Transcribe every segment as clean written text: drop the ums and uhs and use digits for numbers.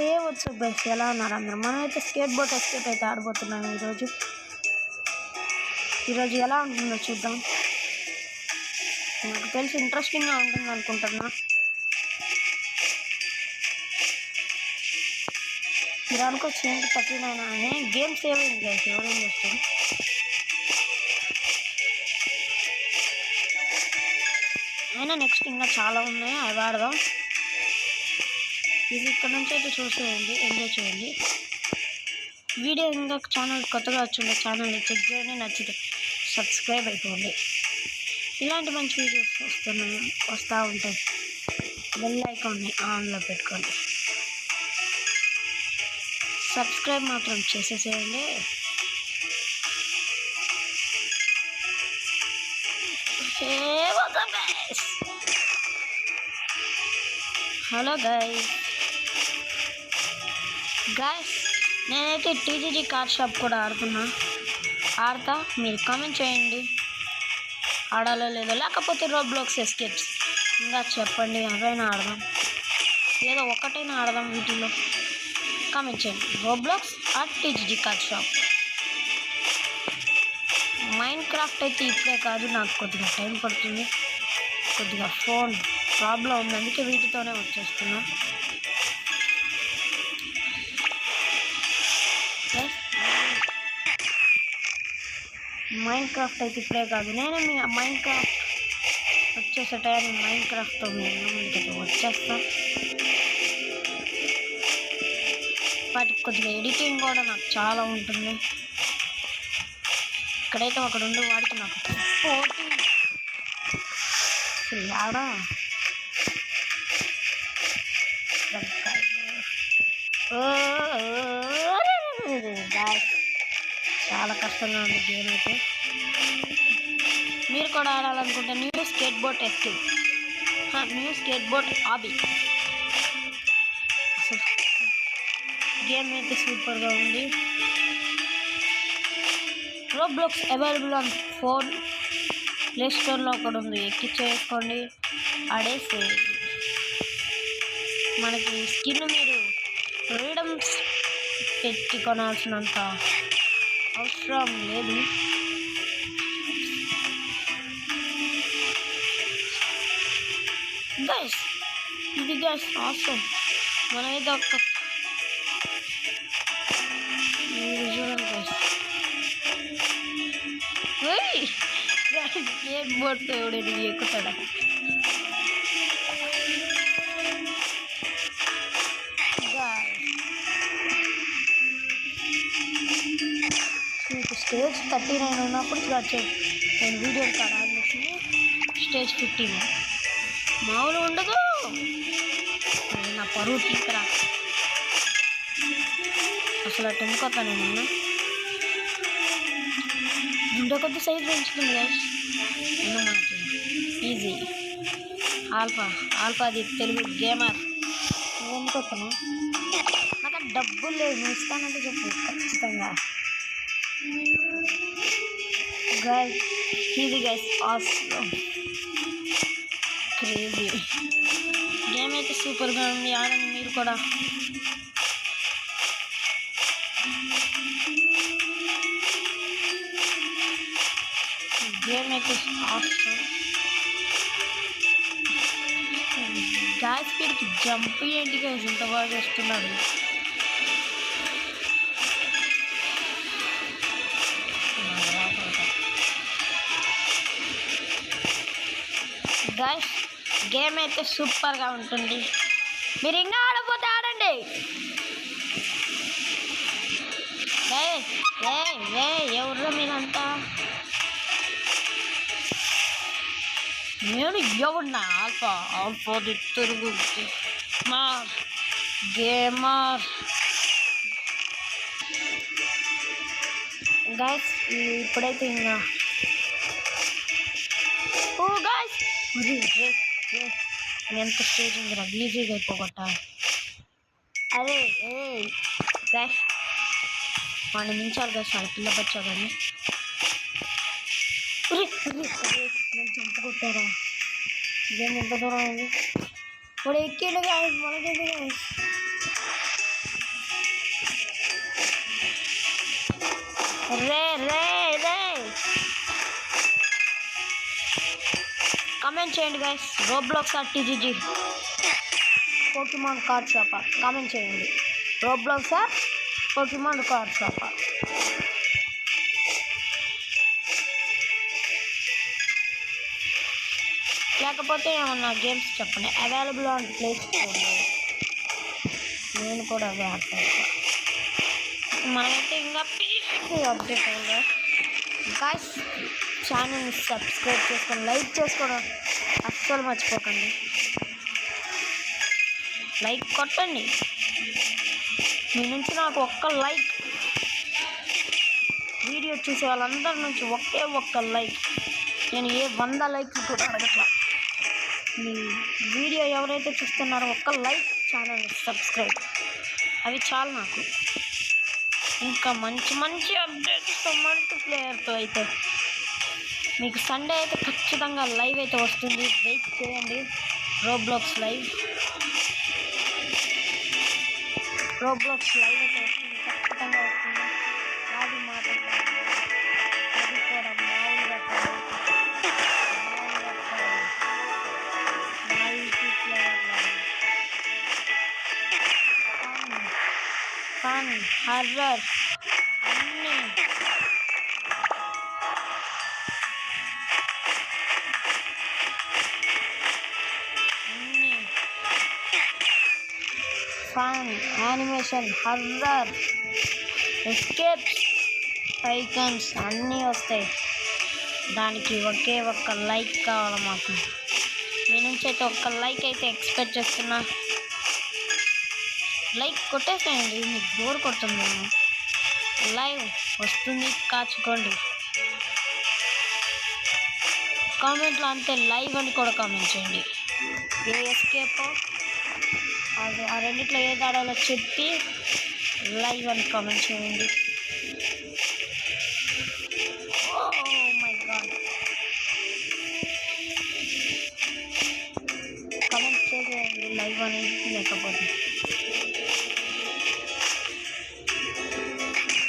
ఏ వచ్చు బైక్స్ ఎలా ఉన్నారు అందరూ? మనమైతే స్కేట్ బోర్డ్ ఎస్కేప్ అయితే ఆడబోతున్నాం ఈరోజు ఎలా ఉంటుందో చూద్దాం. నాకు తెలిసి ఇంట్రెస్టింగ్గా ఉంటుంది అనుకుంటున్నా. మీరు అనుకోవచ్చు ఏంటి 39 అని. గేమ్ సేవ్ అయింది గైస్, ఎవరేం చేస్తారు. అయినా నెక్స్ట్ ఇంకా చాలా ఉన్నాయి, అవి ఆడదాం. ఇది ఇక్కడ నుంచి అయితే చూసేయండి, ఎంజాయ్ చేయండి. వీడియో ఇంకా ఛానల్ కొత్తగా వచ్చిండే ఛానల్ని చెక్ చేయండి, నచ్చితే సబ్స్క్రైబ్ అయిపోండి. ఇలాంటి మంచి వీడియోస్ వస్తూ ఉంటాయి. బెల్ ఐకాన్ని ఆన్లో పెట్టుకోండి. సబ్స్క్రైబ్ మాత్రం చేసేసేయండి. హలో గైస్, నేనైతే టీజీజీ కార్ షాప్ కూడా ఆడతా. మీరు కామెంట్ చేయండి ఆడాలో లేదో, లేకపోతే రోబ్లాక్స్ ఎస్కేప్స్ ఇంకా చెప్పండి, అవైనా ఆడదాం. ఏదో ఒకటైనా ఆడదాం వీటిలో. కామెంట్ చేయండి, Roblox R TGG car shop. Minecraft అయితే ఇప్పుడే కాదు, నాకు కొద్దిగా టైం పడుతుంది. కొద్దిగా ఫోన్ ప్రాబ్లం ఉంది, అందుకే వీటితోనే వచ్చేస్తున్నా. మైండ్ క్రాఫ్ట్ అయితే ఇప్పుడే కాదు, నేనే మీ మైండ్ క్రాఫ్ట్ వచ్చేసే టైం మైండ్ క్రాఫ్ట్తో ముందుకైతే వచ్చేస్తా. వాటికి కొద్దిగా ఎడిటింగ్ కూడా నాకు చాలా ఉంటుంది. ఇక్కడైతే ఒకడు ఉండి వాడికి నాకు పోటీ ఆడా చాలా కష్టంగా ఉంది గేమ్ అయితే. మీరు కూడా ఆడాలనుకుంటే new skateboard escape, new skateboard hobby game అయితే సూపర్గా ఉంది. Roblox available on phone, play స్టోర్లో కూడా ఉంది, ఎక్కించేసుకోండి, ఆడేసేయండి. మనకి స్కిన్ మీరు ఫ్రీడమ్స్ పెట్టి కొనాల్సినంత అవసరం లేదు. గైస్ ఇది గైస్ అవసరం. మనమైతే ఒక మీరు చూడండి గైస్, ఏ బోర్డ్తో ఎవడైనా ఎక్కుతాడా? మీకు స్టేజ్ 39 ఉన్నప్పుడు నేను వీడియో కార్డ్ ఆన్ చేసింది. స్టేజ్ 15 మామూలు ఉండదు. నా పరువు తీకరా అసలు అటు ఎందుకొస్తా నేను. ఇంట్లో కొద్ది సైజు పెంచుతుంది కదా, మనకి ఈజీ. ఆల్ఫాది తెలుగు గేమర్. నువ్వు ఎందుకొస్తాను? నాకు డబ్బులు లేదు, నువ్వు ఇస్తానంటే చెప్పు ఖచ్చితంగా. గైస్ ఇది గైస్ ఆసమ్ క్రేజీ గేమ్ అయితే సూపర్గా ఉంది, ఆడండి మీరు కూడా. గేమ్ అయితే ఆసమ్ గైస్. వీడికి జంప్ ఏంటి గైస్, ఇంత బాగా చేస్తున్నాడు. గైస్ గేమ్ అయితే సూపర్గా ఉంటుంది, మీరు ఇంకా ఆడపోతే ఆడండి. ఎవరు మీరంతా? నేను ఎవరున్నా? ఆల్ఫాది తెలుగు గేమర్. గైస్ ఇప్పుడైతే ఇంకా గైస్ ఎంత స్టేజ్ ఉందిరా, ఈజీగా అయిపోగొట్టా. అదే గైస్ వాడిని మించాలి గైస్, వాళ్ళ పిల్ల బచ్చా కానీ. నేను చంపుకొట్టారా? ఇదేం ఎంత దూరం ఉంది? వాడు ఎక్కిండు గైస్, మనకేంటి గైస్? రే రే రే కామెంట్ చేయండి గైస్. రోబ్లాక్స్ టీజీజీ పోకిమాన్ కార్డ్ షాపా? కామెంట్ చేయండి. రోబ్లాక్స్ పోకిమాన్ కార్డ్ షాపా? లేకపోతే ఏమన్నా గేమ్స్ చెప్పండి. Available on play store. నేను కూడా అదే ఆడతాను. మనమైతే ఇంకా పీసీ అప్డేట్ అయిందా గాయ్స్. ఛానల్ని సబ్స్క్రైబ్ చేసుకొని లైక్ చేసుకోవడం అస్సలు మర్చిపోకండి. లైక్ కొట్టండి. మీ నుంచి నాకు ఒక్క లైక్, వీడియో చూసే వాళ్ళందరి నుంచి ఒక్క లైక్. నేను 100 లైక్లు కూడా అడగట్లా. మీ వీడియో ఎవరైతే చూస్తున్నారో ఒక్క లైక్, ఛానల్ సబ్స్క్రైబ్, అవి చాలు నాకు. ఇంకా మంచి మంచి అప్డేట్స్తో మల్టీప్లేయర్తో అయితే మీకు సండే అయితే ఖచ్చితంగా లైవ్ అయితే వస్తుంది. వెయిట్ చేయండి. రోబ్లాక్స్ లైవ్ అయితే వస్తుంది, ఖచ్చితంగా వస్తుంది. అది మాట అది కూడా మామూలుగా ఫన్ హర్రర్ అన్నీ ఫన్, యానిమేషన్, హర్రర్, ఎస్కేప్స్, టైకన్స్ అన్నీ వస్తాయి. దానికి ఒక్క లైక్ కావాలి మాకు. మీ నుంచి అయితే ఒక్క లైక్ అయితే ఎక్స్పెక్ట్ చేస్తున్నా. లైక్ కొట్టేసేయండి, మీకు బోర్ కొడుతుంది. లైవ్ వస్తుంది, కాచుకోండి. కామెంట్లో అంతే లైవ్ అని కూడా కామెంట్ చేయండి. ఏ ఎస్కేపో అది ఆ రెండిట్లో ఏది ఆడాలో చెప్పి లైవ్ అని కామెంట్ చేయండి. ఓ మై గాడ్, కామెంట్ చేసేయండి లైవ్ అని. లేకపోతే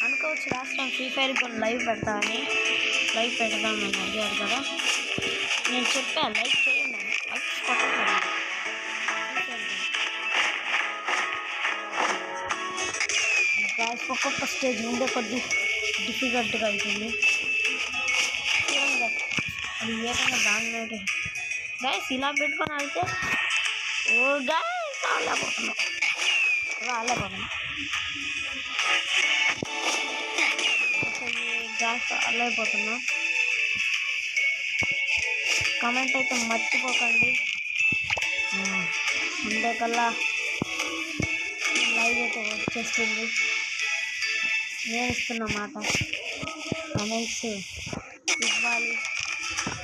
అనుకోవచ్చు లాస్ట్ టైం ఫ్రీ ఫైర్ ఇప్పుడు లైవ్ పెడతామని. లైవ్ పెడదామని అడిగారు కదా, నేను చెప్పాను లైక్ చేయండి. లైక్ కొట్టండి. ఒక్కొక్క స్టేజ్ ఉండే కొద్ది డిఫికల్ట్గా అవుతుంది. అది ఏకంగా దానిలోకి గాయస్ ఇలా పెట్టుకొని అయితే ఓ గాయస్ రాలేకపోతున్నాం. గాయస్ రాలేకపోతున్నాం. కామెంట్ అయితే మర్చిపోకండి. ఉండే కల్లా లైవ్ అయితే వచ్చేస్తుంది. నేను ఇస్తున్నమాట కమెంట్స్ ఇవ్వాలి.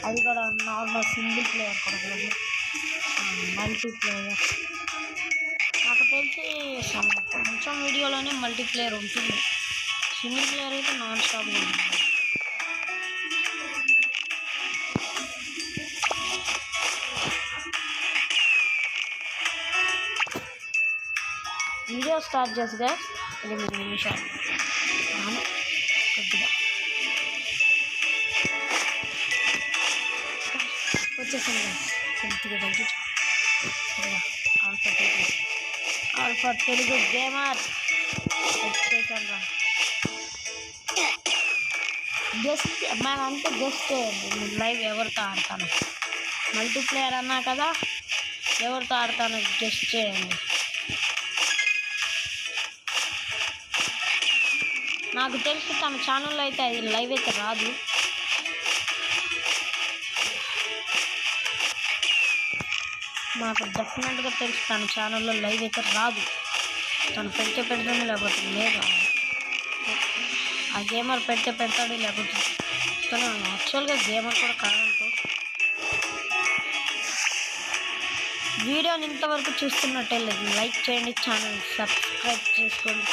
అది కూడా నార్మల్ సింగిల్ ప్లేయర్ కూడా కాదు, మల్టీప్లేయర్. నాకు తెలిసి కొంచెం వీడియోలోనే మల్టీప్లేయర్ ఉంటుంది. సింగిల్ ప్లేయర్ అయితే నాన్ స్టాప్గా ఉంటుంది. వీడియో స్టార్ట్ చేసిగా 8 నిమిషాలు కొద్దిగా వచ్చేసింది. కొద్దిగా తగ్గించు. ఆల్ఫా తెలుగు గేమర్ వచ్చేసాను. గెస్ట్ మనంతా గెస్ట్ చేయండి. లైవ్ ఎవరితో ఆడతాను, మల్టీప్లేయర్ అన్నా కదా, ఎవరితో ఆడతాను గెస్ట్ చేయండి. నాకు తెలిసి తన ఛానల్లో అయితే అది లైవ్ అయితే రాదు. నాకు డెఫినెట్గా తెలుసు తన ఛానల్లో లైవ్ అయితే రాదు. తను పెడుతుంది, లేకపోతే లేదు. ఆ గేమర్ పెడతాడు, లేకపోతే తను యాక్చువల్గా గేమర్ కూడా కాదంటూ. వీడియోని ఇంతవరకు చూస్తున్నట్టే లేదు, లైక్ చేయండి, ఛానల్ సబ్స్క్రైబ్ చేసుకోండి.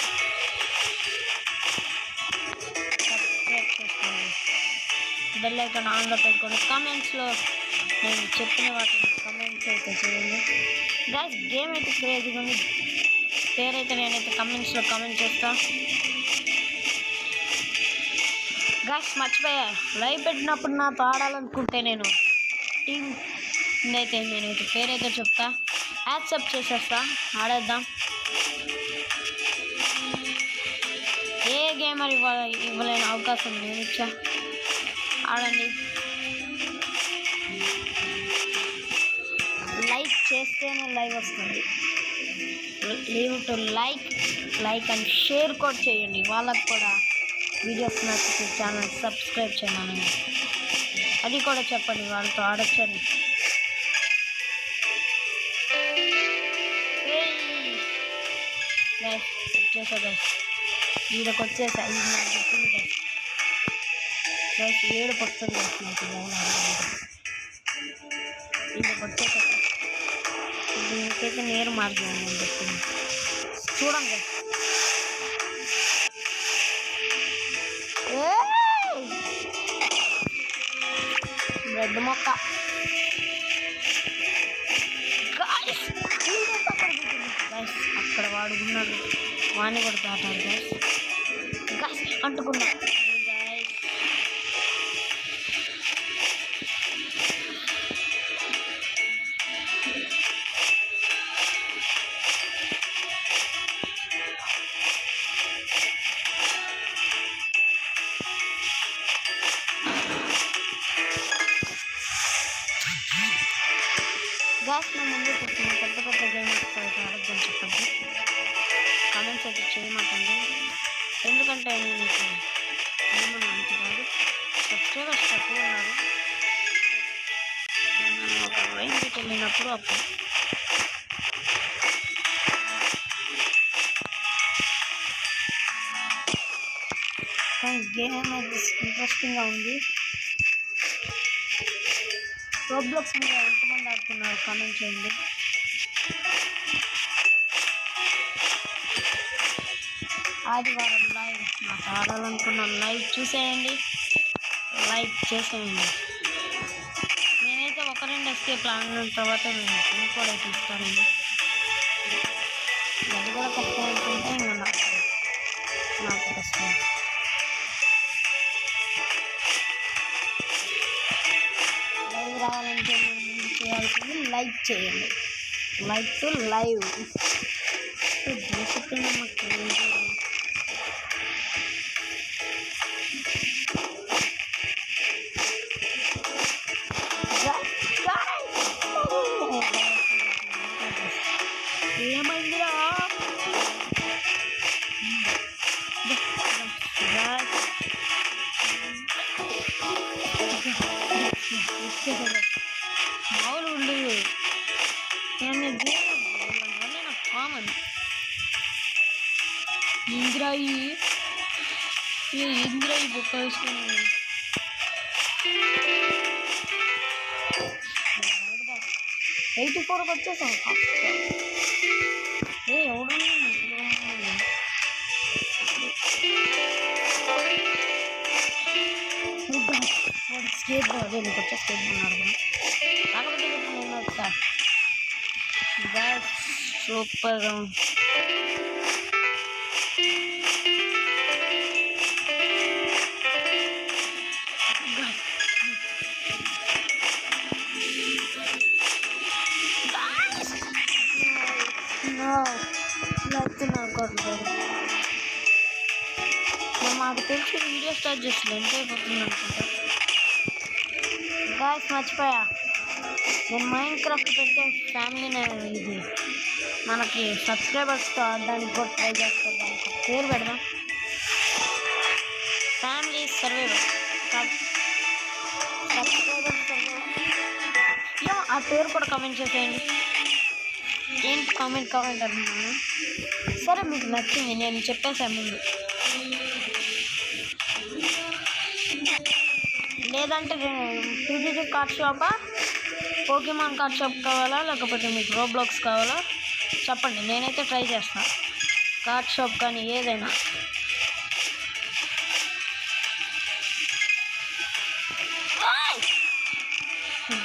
బెల్ ఐకాన్ ఆన్లో పెట్టుకోండి. కామెంట్స్లో నేను చెప్పిన వాటిని కామెంట్స్ అయితే చేయండి. గాయస్ గేమ్ అయితే క్రేజీగా ఉంది. పేరైతే నేనైతే కామెంట్స్లో కామెంట్ చేస్తా. గాయస్ మర్చిపోయా, లైవ్ పెట్టినప్పుడు నాతో ఆడాలనుకుంటే నేను టీం నేనైతే పేరైతే చెప్తా, యాక్సెప్ట్ చేసేస్తా, ఆడేద్దాం. ఏ గేమర్ ఇవ్వలేని అవకాశం నేను ఇచ్చా, ఆడండి. లైక్ చేస్తేనే లైవ్ వస్తుంది. Leave to like and share కూడా చేయండి. వాళ్ళకు కూడా వీడియోస్ నచ్చితే ఛానల్ సబ్స్క్రైబ్ చేయమని అది కూడా చెప్పండి, వాళ్ళతో ఆడొచ్చని. వచ్చేసా గైస్, వీడికి వచ్చేసా. ఇది నాకు చెప్పింది గైస్. గైస్ ఏడుపు వస్తుంది గైస్ నాకు వీడికి వచ్చేసా. దీనికైతే నేరు మార్గం ఉందని చెప్పింది, చూడండి గైస్. బ్రెడ్ మొక్క గైస్, అక్కడ వాడు ఉన్నాడు, వాణ్ణి కూడా దాటాడు గైస్. గైస్ అంటుకున్నా గైస్. గ్యాస్ నా ముందు కూర్చున్న పెద్ద గేమర్స్ అయితే ఆరోగ్యం చెప్పండి, కామెంట్స్ అయితే చేయమాకండి. ఎందుకంటే నేను ఏమన్నా అంత కాదు, సబ్స్క్రైబర్స్ తక్కువ ఉన్నారు. నేను ఒక రేంజ్కి వెళ్ళినప్పుడు అప్పుడు గేమ్ అయితే ఇంట్రెస్టింగ్గా ఉంది. రోబ్లాక్స్ మీద ఎంతమంది ఆడుతున్నారు కామెంట్ చేయండి. ఆదివారం లైవ్ నాకు ఆడాలనుకున్నాను, లైవ్ చూసేయండి, లైక్ చేసేయండి. నేనైతే ఒక 2 ఎస్కేప్ ఆడిన తర్వాత నేను ఫోన్ కూడా అయితే ఇస్తానండి. అది కూడా కష్టం అనుకుంటే ఇంకా నాకు కష్టం. లైవ్ రావాలంటే నేను ముందు చేయాల్సింది లైక్ చేయండి, లైక్ టు లైవ్. ఏమైందిరా మామూలు ఉండదు, నేను ఇవన్నీ నాకు కామన్. ఇంద్రాయి బుక్క వేసుకుని 84కి వచ్చేసాం. ఎవడు స్కేట్ బోర్డ్, నీకు వచ్చే స్కేట్ బోర్డ్ అడుగుతాను, కాకపోతే నేను వచ్చా. సూపర్గా మాకు తెలిసి వీడియో స్టార్ట్ చేసి ఎంత అయిపోతుంది అనుకుంటా. గాయస్ మర్చిపోయా, నేను మైండ్ క్రాఫ్ట్ పెడితే ఫ్యామిలీనే ఇది మనకి సబ్స్క్రైబర్స్తో ఆడడానికి కూడా ట్రై చేస్తాను. దానికి పేరు పెడదాం, ఫ్యామిలీ సర్వైవర్. సబ్స్క్రైబర్స్ సర్వైవర్ ఆ పేరు కూడా కామెంట్ చేసేయండి. ఏంటి కామెంట్ అంటున్నాను. సరే మీకు నచ్చింది నేను చెప్పేసాను ముందు. లేదంటే టీజీటీ కార్డ్ షాపా, పోకీమాన్ కార్డ్ షాప్ కావాలా, లేకపోతే మీకు రోబ్లాక్స్ కావాలా చెప్పండి, నేనైతే ట్రై చేస్తాను. కార్డ్ షాప్ కానీ ఏదైనా.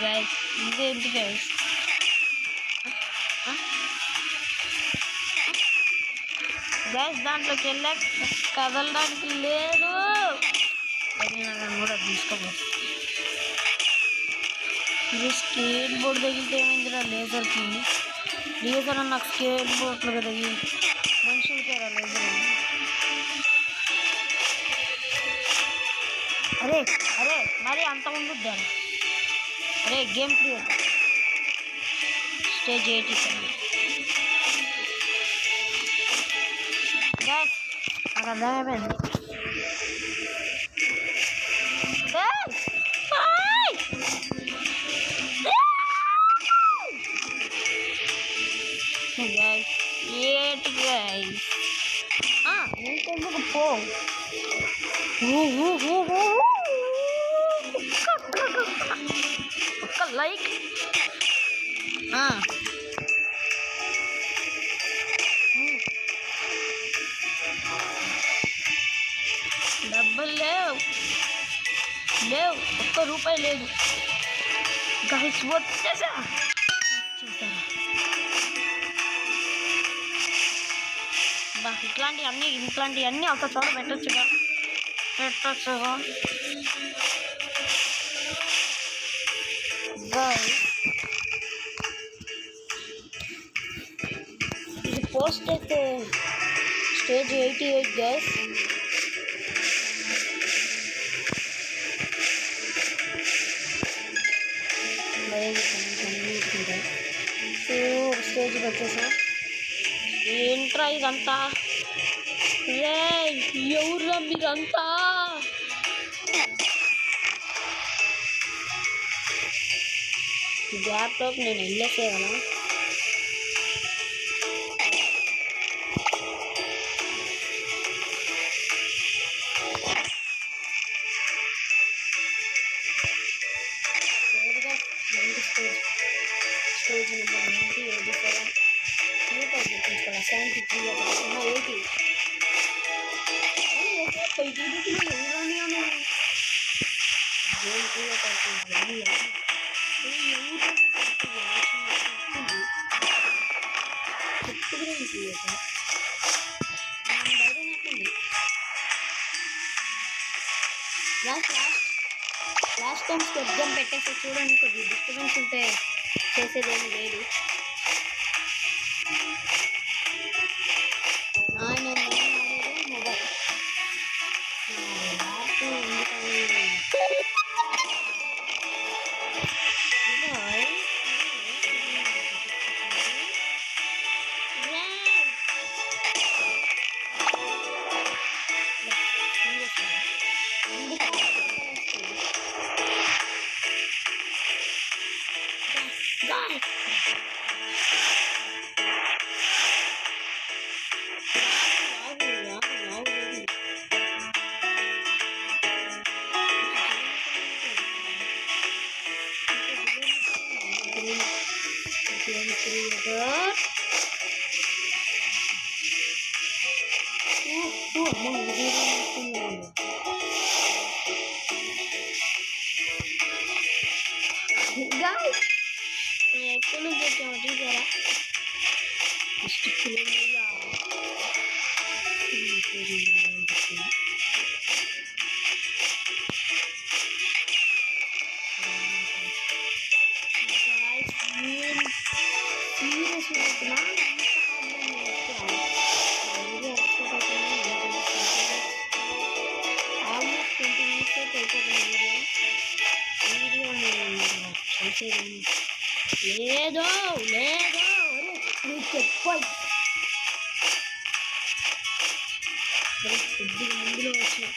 గైస్ ఇదేంటి గైస్, గైస్ దాంట్లోకి వెళ్ళాక కదలడానికి లేదు. తగిలిన కూడా తీసుకోవచ్చు. ఇది స్కేట్ బోర్డ్ తగిలితే ఏమైందిరా లేజర్కి? లేజర్ అని నాకు స్కేట్ బోర్డ్లు కదా మనుషులకే రా లేజర్. అరే అరే మరి అంత ఉండుద్దా? అరే గేమ్ క్రియేట్ స్టేజ్ 87 గ్యాస్ నాకు అర్థమైపోయింది. ఏంటి గైస్ ఇంకెందుకు పో. ఒక్క లైక్ డబ్బులు లేవు లేవు, ₹1 లేదు గైస్. వచ్చేసా బా ఇట్లాంటివన్నీ ఒక చోట పెట్టచ్చుగా. ఇది పోస్ట్ అయితే స్టేజ్ 88 గైస్. స్టేజ్కి వచ్చేసా. ఏంట్రా ఇదంతా? ఎవరురా మీరంతా? గ్యాప్లోకి నేను వెళ్ళేసేయాలా? స్టేజ్ నెంబర్ 87 గుర్తుంచుకోవాలి. 73 80 లాస్ట్ టైం స్టెప్ గన్ పెట్టేసి చూడండి, కొద్దిగా డిస్టర్బెన్స్ ఉంటే చేసేదేమీ లేదు. నేను మొబైల్ ఎక్కడి నుంచి వచ్చాము చూసారా? లేదో లేదో నువ్వు చెప్పాలి. కొద్దిగా ముందులో వచ్చా.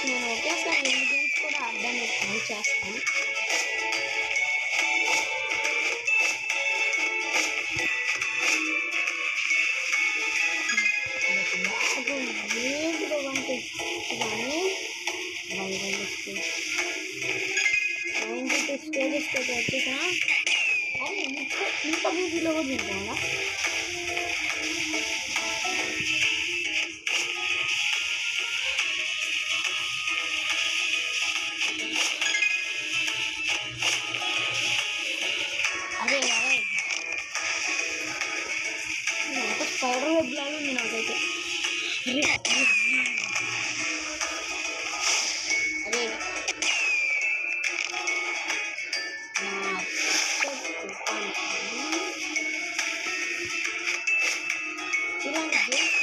నేను ఒకేసారి 2 గేమ్స్ కూడా ఆడడానికి ట్రై చేస్తాను. స్టేజెస్ వచ్చేసా అరే ఇంత బీజీలో కూడా తింటావా? అదే అదే ఒక స్పైడర్ వెబ్ లాగా ఉంది నాకైతే. అరే ఇలాంటి గేమ్స్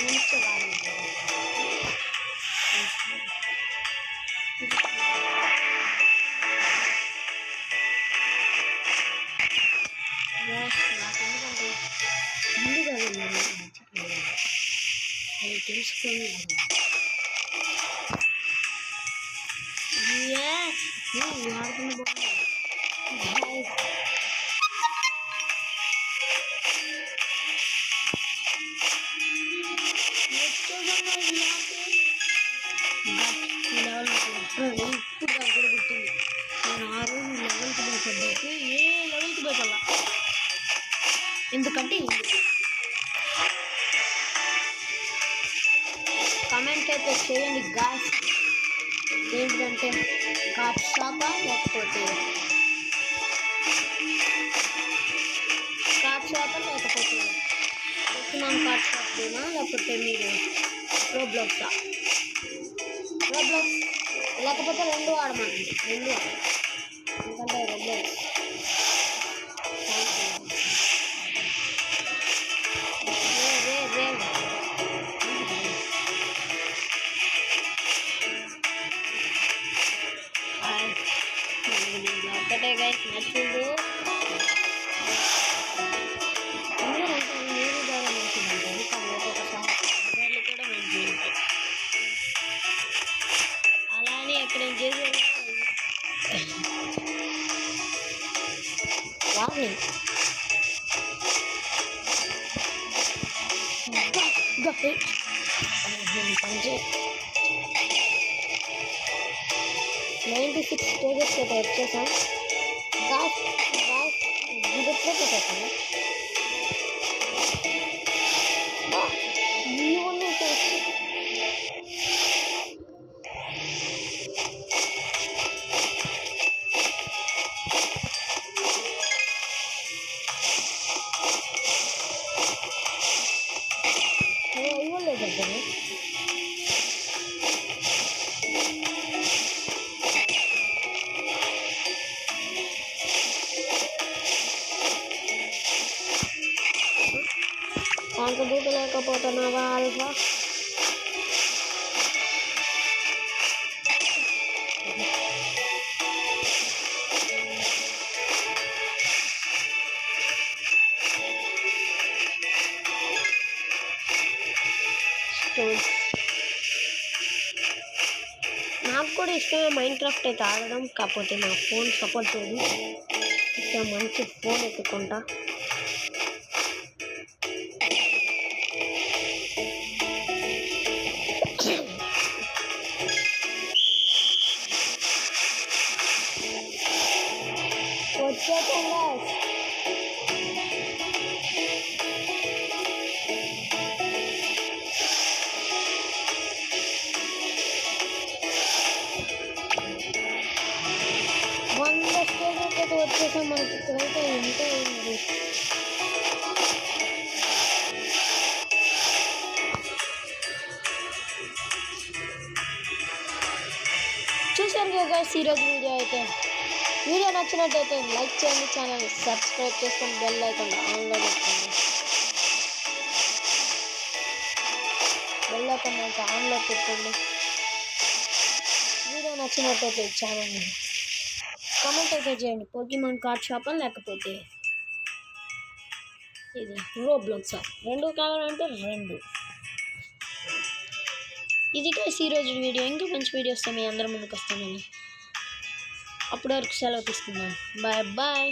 మంచిగా నాకు ఎందుకంటే ముందుగా అది తెలుసుకొని ఆడుతున్న బాగుంది. ఇప్పుడు నాకు కూడా గుర్తుంది, నేను ఆ రోజు 11th భయపడ్డాకి ఏ 11th భయపడాల, ఎందుకంటే కమెంట్ అయితే చేయండి గాయ్స్, ఏంటంటే కార్డ్ షాపా లేకపోతే పోకీమాన్ కార్డ్ షాప్నా లేకపోతే మీరు రోబ్లాక్సా? రోబ్లాక్స్ లేకపోతే రెండు ఆడమండి, రెండు ఎందుకంటే రోబ్లాక్స్ ఒకటే గైస్ నచ్చింది. మీరు బాగా మంచిదండి, కానీ కూడా మంచిది. అలా అని ఎక్కడ చేసేది వార్నింగ్. పంచే 96 స్టేజెస్ అయితే వచ్చేసాం. గాస్ గుడిలో పెట్టేసాను. ఇవన్నీ వచ్చేసి ఇవ్వలేదు దగ్గర కాంట్రిబ్యూటలేకపోతున్నావా ఆల్ఫా? నాకు కూడా ఇష్టమే మైన్క్రాఫ్ట్ అయితే ఆడడం, కాకపోతే నా ఫోన్ సపోర్ట్ చేయదు. ఇక్కడ మంచి ఫోన్ ఎత్తుకుంటా. వచ్చేకుండా 100 స్టేజెస్ అయితే వచ్చేసాం. మనకి ఇక్కడైతే ఎంతో ఉంది. చూసారు కదా ఈరోజు వీడియో అయితే. వీడియో నచ్చినట్టయితే లైక్ చేయండి, ఛానల్ని సబ్స్క్రైబ్ చేసుకొని బెల్ ఐకాన్ ఆన్లో పెట్టుకోండి. బెల్ ఐకాన్ అయితే ఆన్లో పెట్టుకోండి. వీడియో నచ్చినట్టయితే ఛానల్ని కామెంట్ అయితే చేయండి, పోకీమాన్ కార్డ్ షాప్ లేకపోతే ఇది రోబ్లాక్స్, రెండు కావాలంటే రెండు. ఇది గైస్ ఈరోజు వీడియో. ఇంకా మంచి వీడియోస్ మీ అందరి ముందుకు వస్తానని. అప్పటి వరకు సెలవు తీసుకున్నాను. Bye bye.